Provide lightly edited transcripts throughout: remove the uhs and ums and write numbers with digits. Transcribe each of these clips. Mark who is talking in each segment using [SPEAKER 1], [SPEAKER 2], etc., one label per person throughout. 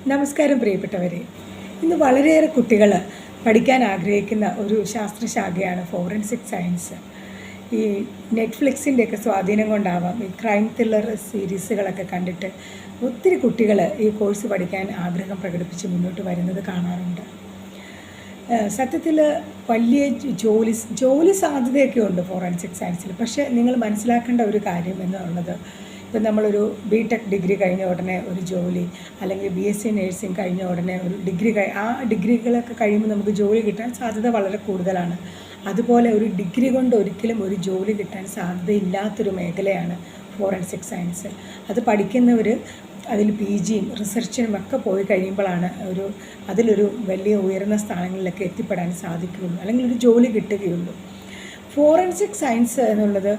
[SPEAKER 1] നമസ്കാരം പ്രിയപ്പെട്ടവരെ. ഇന്ന് വളരെയേറെ കുട്ടികൾ പഠിക്കാൻ ആഗ്രഹിക്കുന്ന ഒരു ശാസ്ത്രശാഖയാണ് ഫോറൻസിക് സയൻസ്. ഈ നെറ്റ്ഫ്ലിക്സിൻ്റെയൊക്കെ സ്വാധീനം കൊണ്ടാവാം ഈ ക്രൈം ത്രില്ലർ സീരീസുകളൊക്കെ കണ്ടിട്ട് ഒത്തിരി കുട്ടികൾ ഈ കോഴ്സ് പഠിക്കാൻ ആഗ്രഹം പ്രകടിപ്പിച്ച് മുന്നോട്ട് വരുന്നത് കാണാറുണ്ട്. സത്യത്തിൽ വലിയ ജോലി സാധ്യതയൊക്കെ ഉണ്ട് ഫോറൻസിക് സയൻസിൽ. പക്ഷേ നിങ്ങൾ മനസ്സിലാക്കേണ്ട ഒരു കാര്യം എന്നുള്ളത്, ഇപ്പം നമ്മളൊരു BTech ഡിഗ്രി കഴിഞ്ഞ ഉടനെ ഒരു ജോലി, അല്ലെങ്കിൽ BSc നേഴ്സിംഗ് കഴിഞ്ഞ ഉടനെ ഒരു ആ ഡിഗ്രികളൊക്കെ കഴിയുമ്പോൾ നമുക്ക് ജോലി കിട്ടാൻ സാധ്യത വളരെ കൂടുതലാണ്. അതുപോലെ ഒരു ഡിഗ്രി കൊണ്ട് ഒരിക്കലും ഒരു ജോലി കിട്ടാൻ സാധ്യതയില്ലാത്തൊരു മേഖലയാണ് ഫോറൻസിക് സയൻസ്. അത് പഠിക്കുന്നവർ അതിൽ PGയും റിസർച്ചിനും ഒക്കെ പോയി കഴിയുമ്പോഴാണ് അതിലൊരു വലിയ ഉയർന്ന സ്ഥാനങ്ങളിലൊക്കെ എത്തിപ്പെടാൻ സാധിക്കുകയുള്ളൂ, അല്ലെങ്കിൽ ഒരു ജോലി കിട്ടുകയുള്ളൂ. ഫോറൻസിക് സയൻസ് എന്നുള്ളത്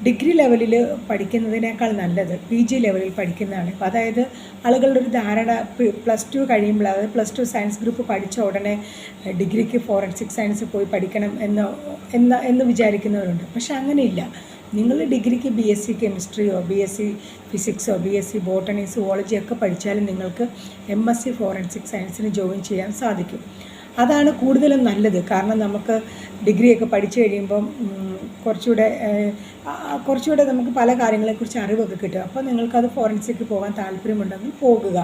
[SPEAKER 1] ഡിഗ്രി ലെവലിൽ പഠിക്കുന്നതിനേക്കാൾ നല്ലത് PG ലെവലിൽ പഠിക്കുന്നതാണ്. അപ്പോൾ അതായത് ആളുകളുടെ ഒരു ധാരണ +2 കഴിയുമ്പോൾ, അതായത് +2 സയൻസ് ഗ്രൂപ്പ് പഠിച്ച ഉടനെ ഡിഗ്രിക്ക് ഫോറൻസിക് സയൻസ് പോയി പഠിക്കണം എന്ന് വിചാരിക്കുന്നവരുണ്ട്. പക്ഷെ അങ്ങനെയില്ല. നിങ്ങൾ ഡിഗ്രിക്ക് BSc കെമിസ്ട്രിയോ BSc ഫിസിക്സോ BSc botany zoology ഒക്കെ പഠിച്ചാലും നിങ്ങൾക്ക് MSc ഫോറൻസിക് സയൻസിന് ജോയിൻ ചെയ്യാൻ സാധിക്കും. അതാണ് കൂടുതലും നല്ലത്. കാരണം നമുക്ക് ഡിഗ്രിയൊക്കെ പഠിച്ചു കഴിയുമ്പം കുറച്ചുകൂടെ നമുക്ക് പല കാര്യങ്ങളെക്കുറിച്ച് അറിവൊക്കെ കിട്ടും. അപ്പോൾ നിങ്ങൾക്കത് ഫോറൻസിക്ക് പോകാൻ താല്പര്യമുണ്ടെങ്കിൽ പോകുക.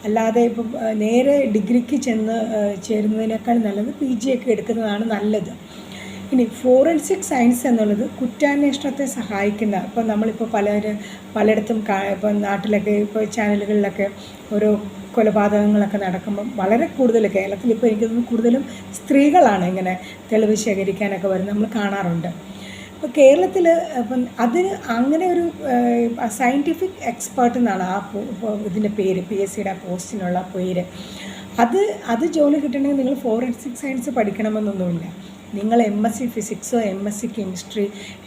[SPEAKER 1] അല്ലാതെ ഇപ്പം നേരെ ഡിഗ്രിക്ക് ചേരുന്നതിനേക്കാൾ നല്ലത് PG ഒക്കെ എടുക്കുന്നതാണ് നല്ലത്. ഇനി ഫോറൻസിക് സയൻസ് എന്നുള്ളത് കുറ്റാന്വേഷണത്തെ സഹായിക്കുന്ന, ഇപ്പോൾ നമ്മളിപ്പോൾ പലയിടത്തും ഇപ്പം നാട്ടിലൊക്കെ ഇപ്പോൾ ചാനലുകളിലൊക്കെ ഓരോ കൊലപാതകങ്ങളൊക്കെ നടക്കുമ്പം വളരെ കൂടുതൽ കേരളത്തിൽ ഇപ്പോൾ എനിക്ക് തോന്നുന്നു കൂടുതലും സ്ത്രീകളാണ് ഇങ്ങനെ തെളിവ് ശേഖരിക്കാനൊക്കെ വരുന്നത് നമ്മൾ കാണാറുണ്ട്. അപ്പോൾ കേരളത്തിൽ ഇപ്പം അതിന് അങ്ങനെ ഒരു സയൻറ്റിഫിക് എക്സ്പേർട്ട് എന്നാണ് ഇതിൻ്റെ പേര്, PSCയുടെ പോസ്റ്റിനുള്ള പേര്. അത് ജോലി കിട്ടണമെങ്കിൽ നിങ്ങൾ ഫോറൻസിക് സയൻസ് പഠിക്കണമെന്നൊന്നുമില്ല. നിങ്ങൾ MSc ഫിസിക്സോ MSc chemistry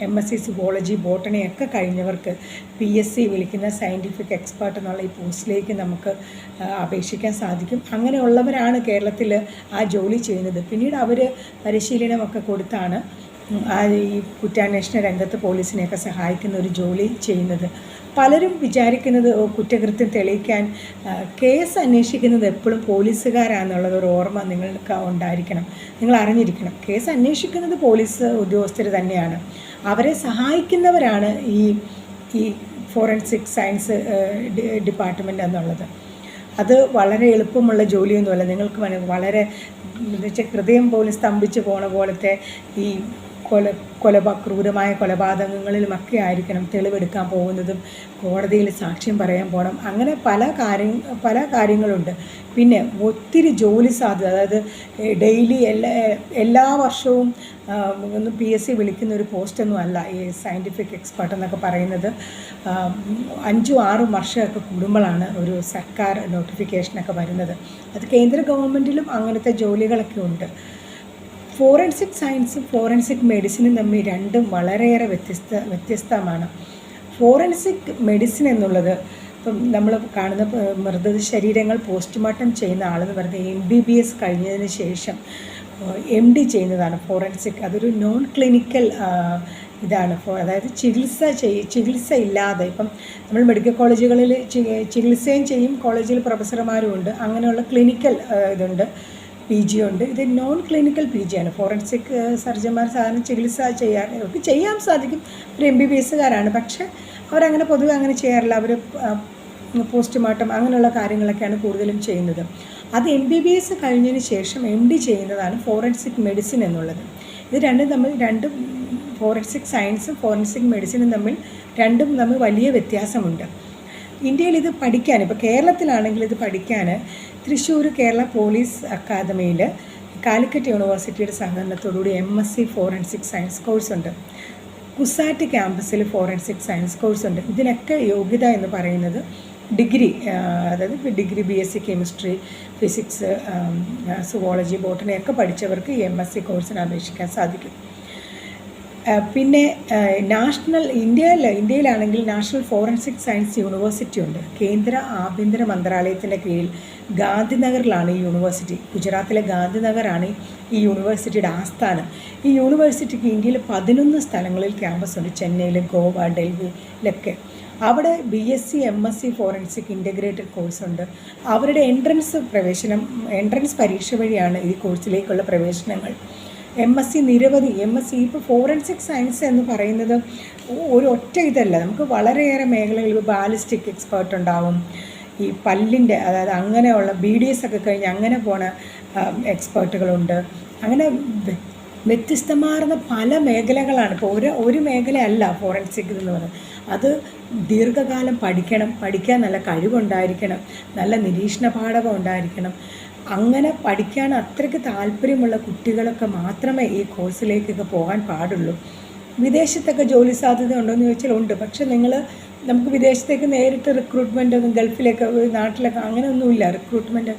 [SPEAKER 1] MSc zoology botany ഒക്കെ കഴിഞ്ഞവർക്ക് PSC വിളിക്കുന്ന സയൻറ്റിഫിക് എക്സ്പേർട്ട് എന്നുള്ള ഈ പോസ്റ്റിലേക്ക് നമുക്ക് അപേക്ഷിക്കാൻ സാധിക്കും. അങ്ങനെയുള്ളവരാണ് കേരളത്തിൽ ആ ജോലി ചെയ്യുന്നത്. പിന്നീട് അവർ പരിശീലനമൊക്കെ കൊടുത്താണ് ഈ കുറ്റാന്വേഷണ രംഗത്ത് പോലീസിനെയൊക്കെ സഹായിക്കുന്ന ഒരു ജോലി ചെയ്യുന്നത്. പലരും വിചാരിക്കുന്നത് കുറ്റകൃത്യം തെളിയിക്കാൻ കേസ് അന്വേഷിക്കുന്നത് എപ്പോഴും പോലീസുകാരാണെന്നുള്ളത് ഒരു ഓർമ്മ നിങ്ങൾക്ക് ഉണ്ടായിരിക്കണം. നിങ്ങൾ അറിഞ്ഞിരിക്കണം, കേസ് അന്വേഷിക്കുന്നത് പോലീസ് ഉദ്യോഗസ്ഥർ തന്നെയാണ്. അവരെ സഹായിക്കുന്നവരാണ് ഈ ഫോറൻസിക് സയൻസ് ഡിപ്പാർട്ട്മെൻറ്റ് എന്നുള്ളത്. അത് വളരെ എളുപ്പമുള്ള ജോലിയൊന്നുമല്ല. നിങ്ങൾക്ക് വളരെ ഹൃദയം പോലും സ്തംഭിച്ച് പോണ പോലത്തെ ഈ ക്രൂരമായ കൊലപാതകങ്ങളിലുമൊക്കെ ആയിരിക്കണം തെളിവെടുക്കാൻ പോകുന്നതും കോടതിയിൽ സാക്ഷ്യം പറയാൻ പോകണം. അങ്ങനെ പല കാര്യങ്ങളുണ്ട്. പിന്നെ ഒത്തിരി ജോലി സാധ്യത, അതായത് ഡെയിലി എല്ലാ വർഷവും ഒന്ന് PSC വിളിക്കുന്ന ഒരു പോസ്റ്റൊന്നും അല്ല ഈ സയൻറ്റിഫിക് എക്സ്പേർട്ട് എന്നൊക്കെ പറയുന്നത്. 5-6 വർഷമൊക്കെ കൂടുമ്പോഴാണ് ഒരു സർക്കാർ നോട്ടിഫിക്കേഷനൊക്കെ വരുന്നത്. അത് കേന്ദ്ര ഗവൺമെൻറ്റിലും അങ്ങനത്തെ ജോലികളൊക്കെ ഉണ്ട്. ഫോറൻസിക് സയൻസും ഫോറൻസിക് മെഡിസിനും തമ്മിൽ രണ്ടും വളരെയേറെ വ്യത്യസ്തമാണ്. ഫോറൻസിക് മെഡിസിൻ എന്നുള്ളത് ഇപ്പം നമ്മൾ കാണുന്ന മൃതശരീരങ്ങൾ പോസ്റ്റ്മോർട്ടം ചെയ്യുന്ന ആളെന്ന് പറയുന്നത് MBBS കഴിഞ്ഞതിന് ശേഷം MD ചെയ്യുന്നതാണ് ഫോറൻസിക്. അതൊരു നോൺ ക്ലിനിക്കൽ ഇതാണ്. അതായത് ചികിത്സ ഇല്ലാതെ, ഇപ്പം നമ്മൾ മെഡിക്കൽ കോളേജുകളിൽ ചികിത്സയും ചെയ്യും, കോളേജിൽ പ്രൊഫസർമാരും ഉണ്ട്, അങ്ങനെയുള്ള ക്ലിനിക്കൽ ഇതുണ്ട്, PG ഉണ്ട്. ഇത് നോൺ ക്ലിനിക്കൽ PG ആണ്. ഫോറൻസിക് സർജന്മാർ സാധാരണ ചികിത്സ അവർക്ക് ചെയ്യാൻ സാധിക്കും, ഒരു MBBSകാരാണ്. പക്ഷേ അവരങ്ങനെ പൊതുവെ അങ്ങനെ ചെയ്യാറില്ല. അവർ പോസ്റ്റ്മോർട്ടം അങ്ങനെയുള്ള കാര്യങ്ങളൊക്കെയാണ് കൂടുതലും ചെയ്യുന്നത്. അത് MBBS കഴിഞ്ഞതിന് ശേഷം MD ചെയ്യുന്നതാണ് ഫോറൻസിക് മെഡിസിൻ എന്നുള്ളത്. ഇത് രണ്ടും ഫോറൻസിക് സയൻസും ഫോറൻസിക് മെഡിസിനും രണ്ടും തമ്മിൽ വലിയ വ്യത്യാസമുണ്ട്. ഇന്ത്യയിൽ ഇത് പഠിക്കാൻ, ഇപ്പോൾ കേരളത്തിലാണെങ്കിൽ ഇത് പഠിക്കാൻ തൃശ്ശൂർ കേരള പോലീസ് അക്കാദമിയിൽ കാലിക്കറ്റ് യൂണിവേഴ്സിറ്റിയുടെ സഹകരണത്തോടുകൂടി MSc ഫോറൻസിക് സയൻസ് കോഴ്സുണ്ട്. കുസാറ്റ് ക്യാമ്പസിൽ ഫോറൻസിക് സയൻസ് കോഴ്സുണ്ട്. ഇതിനൊക്കെ യോഗ്യത എന്ന് പറയുന്നത് ഡിഗ്രി, അതായത് degree BSc chemistry physics zoology botany ഒക്കെ പഠിച്ചവർക്ക് ഈ MSc കോഴ്സിന് അപേക്ഷിക്കാൻ സാധിക്കും. പിന്നെ ഇന്ത്യയിലാണെങ്കിൽ നാഷണൽ ഫോറൻസിക് സയൻസ് യൂണിവേഴ്സിറ്റി ഉണ്ട്. കേന്ദ്ര ആഭ്യന്തര മന്ത്രാലയത്തിൻ്റെ കീഴിൽ ഗാന്ധിനഗറിലാണ് ഈ യൂണിവേഴ്സിറ്റി. ഗുജറാത്തിലെ ഗാന്ധിനഗറാണ് ഈ യൂണിവേഴ്സിറ്റിയുടെ ആസ്ഥാനം. ഈ യൂണിവേഴ്സിറ്റിക്ക് ഇന്ത്യയിൽ 11 സ്ഥലങ്ങളിൽ ക്യാമ്പസ് ഉണ്ട്. ചെന്നൈയിൽ, ഗോവ, ഡൽഹിയിലൊക്കെ. അവിടെ BSc MSc ഫോറൻസിക് ഇൻ്റഗ്രേറ്റഡ് കോഴ്സുണ്ട്. അവരുടെ എൻട്രൻസ് പരീക്ഷ വഴിയാണ് ഈ കോഴ്സിലേക്കുള്ള പ്രവേശനങ്ങൾ. നിരവധി MSc ഇപ്പോൾ ഫോറൻസിക് സയൻസ് എന്ന് പറയുന്നത് ഒരു ഒറ്റ ഇതല്ല, നമുക്ക് വളരെയേറെ മേഖലകളിൽ ബാലിസ്റ്റിക് എക്സ്പേർട്ട് ഉണ്ടാവും, ഈ പല്ലിൻ്റെ അതായത് അങ്ങനെയുള്ള BDS ഒക്കെ കഴിഞ്ഞ് അങ്ങനെ പോണ എക്സ്പേർട്ടുകളുണ്ട്. അങ്ങനെ വ്യത്യസ്തമാർന്ന പല മേഖലകളാണ്. ഇപ്പോൾ ഒരു മേഖലയല്ല ഫോറൻസിക് എന്ന് പറയുന്നത്. അത് ദീർഘകാലം പഠിക്കാൻ നല്ല കഴിവുണ്ടായിരിക്കണം, നല്ല നിരീക്ഷണ പാഠകം ഉണ്ടായിരിക്കണം. അങ്ങനെ പഠിക്കാൻ അത്രയ്ക്ക് താല്പര്യമുള്ള കുട്ടികളൊക്കെ മാത്രമേ ഈ കോഴ്സിലേക്കൊക്കെ പോകാൻ പാടുള്ളൂ. വിദേശത്തൊക്കെ ജോലി സാധ്യത ഉണ്ടോയെന്ന് ചോദിച്ചാൽ ഉണ്ട്. പക്ഷേ നമുക്ക് വിദേശത്തേക്ക് നേരിട്ട് റിക്രൂട്ട്മെൻ്റ് ഒന്നും ഗൾഫിലേക്ക് നാട്ടിലൊക്കെ അങ്ങനെയൊന്നുമില്ല. റിക്രൂട്ട്മെൻറ്റ്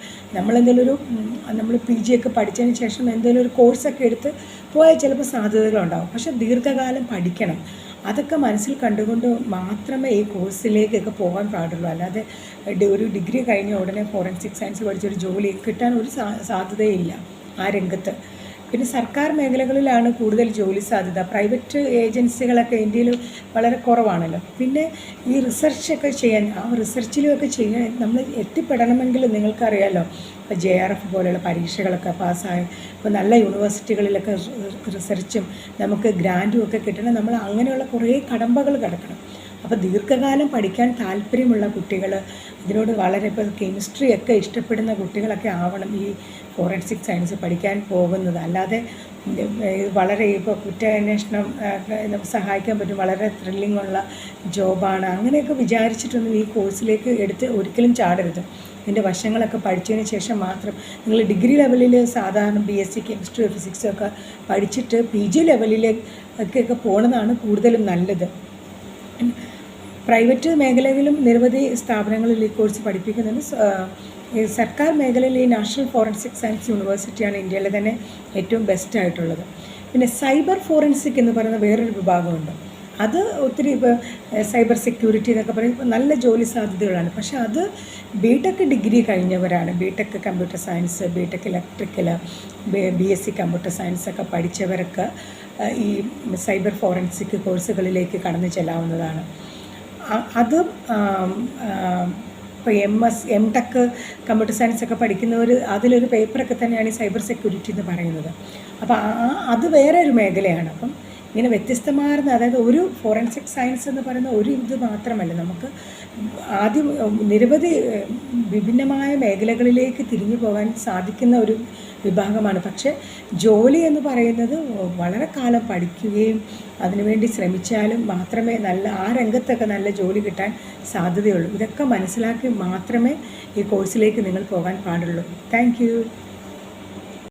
[SPEAKER 1] നമ്മൾ PG ഒക്കെ പഠിച്ചതിന് ശേഷം എന്തെങ്കിലും ഒരു കോഴ്സൊക്കെ എടുത്ത് പോയാൽ ചിലപ്പോൾ സാധ്യതകളുണ്ടാകും. പക്ഷേ ദീർഘകാലം പഠിക്കണം. അതൊക്കെ മനസ്സിൽ കണ്ടുകൊണ്ട് മാത്രമേ ഈ കോഴ്സിലേക്കൊക്കെ പോകാൻ പാടുള്ളൂ. അല്ലാതെ ഒരു ഡിഗ്രി കഴിഞ്ഞ ഉടനെ ഫോറൻസിക് സയൻസ് പഠിച്ചൊരു ജോലി കിട്ടാൻ ഒരു സാധ്യതയില്ല ആ രംഗത്ത്. പിന്നെ സർക്കാർ മേഖലകളിലാണ് കൂടുതൽ ജോലി സാധ്യത. പ്രൈവറ്റ് ഏജൻസികളൊക്കെ ഇന്ത്യയിൽ വളരെ കുറവാണല്ലോ. പിന്നെ ഈ റിസർച്ചൊക്കെ ചെയ്യാൻ, ആ റിസർച്ചിലുമൊക്കെ ചെയ്യാൻ നമ്മൾ എത്തിപ്പെടണമെങ്കിൽ നിങ്ങൾക്കറിയാമല്ലോ, ഇപ്പോൾ JRF പോലെയുള്ള പരീക്ഷകളൊക്കെ പാസ്സായി ഇപ്പോൾ നല്ല യൂണിവേഴ്സിറ്റികളിലൊക്കെ റിസർച്ചും നമുക്ക് ഗ്രാൻറ്റും ഒക്കെ കിട്ടണം. നമ്മൾ അങ്ങനെയുള്ള കുറേ കടമ്പകൾ കിടക്കണം. അപ്പോൾ ദീർഘകാലം പഠിക്കാൻ താല്പര്യമുള്ള കുട്ടികൾ, ഇതിനോട് വളരെ ഇപ്പോൾ കെമിസ്ട്രി ഒക്കെ ഇഷ്ടപ്പെടുന്ന കുട്ടികളൊക്കെ ആവണം ഈ ഫോറൻസിക് സയൻസ് പഠിക്കാൻ പോകുന്നത്. അല്ലാതെ വളരെ ഇപ്പോൾ കുറ്റാന്വേഷണം നമുക്ക് സഹായിക്കാൻ പറ്റും, വളരെ ത്രില്ലിംഗ് ഉള്ള ജോബാണ്, അങ്ങനെയൊക്കെ വിചാരിച്ചിട്ടൊന്നും ഈ കോഴ്സിലേക്ക് ഒരിക്കലും ചാടരുത്. ഇതിൻ്റെ വശങ്ങളൊക്കെ പഠിച്ചതിന് ശേഷം മാത്രം നിങ്ങൾ ഡിഗ്രി ലെവലിൽ സാധാരണ BSc കെമിസ്ട്രി ഫിസിക്സും ഒക്കെ പഠിച്ചിട്ട് PG ലെവലിലേക്കൊക്കെ പോകുന്നതാണ് കൂടുതലും നല്ലത്. പ്രൈവറ്റ് മേഖലയിലും നിരവധി സ്ഥാപനങ്ങളിൽ ഈ കോഴ്സ് പഠിപ്പിക്കുന്നുണ്ട്. സർക്കാർ മേഖലയിൽ ഈ നാഷണൽ ഫോറൻസിക് സയൻസ് യൂണിവേഴ്സിറ്റിയാണ് ഇന്ത്യയിലെ തന്നെ ഏറ്റവും ബെസ്റ്റ് ആയിട്ടുള്ളത്. പിന്നെ സൈബർ ഫോറൻസിക് എന്ന് പറയുന്ന വേറൊരു വിഭാഗമുണ്ട്. അത് ഒത്തിരി ഇപ്പോൾ സൈബർ സെക്യൂരിറ്റി എന്നൊക്കെ പറയുമ്പോൾ നല്ല ജോലി സാധ്യതകളാണ്. പക്ഷേ അത് BTech ഡിഗ്രി കഴിഞ്ഞവരാണ്. BTech computer science, BTech electrical, BSc computer science ഒക്കെ പഠിച്ചവർക്ക് ഈ സൈബർ ഫോറൻസിക് കോഴ്സുകളിലേക്ക് കടന്നു ചെല്ലാവുന്നതാണ്. അത് ഇപ്പോൾ MTech കമ്പ്യൂട്ടർ സയൻസ് ഒക്കെ പഠിക്കുന്നവർ അതിലൊരു പേപ്പറൊക്കെ തന്നെയാണ് ഈ സൈബർ സെക്യൂരിറ്റി എന്ന് പറയുന്നത്. അപ്പോൾ അത് വേറെ ഒരു മേഖലയാണ്. അപ്പം ഇങ്ങനെ വ്യത്യസ്തമാർന്ന, അതായത് ഒരു ഫോറൻസിക് സയൻസ് എന്ന് പറയുന്ന ഒരു ഇത് മാത്രമല്ല, നമുക്ക് ആദ്യം നിരവധി വിഭിന്നമായ മേഖലകളിലേക്ക് തിരിഞ്ഞു പോകാൻ സാധിക്കുന്ന ഒരു വിഭാഗമാണ്. പക്ഷേ ജോലി എന്ന് പറയുന്നത് വളരെ കാലം പഠിക്കുകയും അതിനുവേണ്ടി ശ്രമിച്ചാലും മാത്രമേ ആ രംഗത്തൊക്കെ നല്ല ജോലി കിട്ടാൻ സാധ്യതയുള്ളൂ. ഇതൊക്കെ മനസ്സിലാക്കി മാത്രമേ ഈ കോഴ്സിലേക്ക് നിങ്ങൾ പോകാൻ പാടുള്ളൂ. Thank you.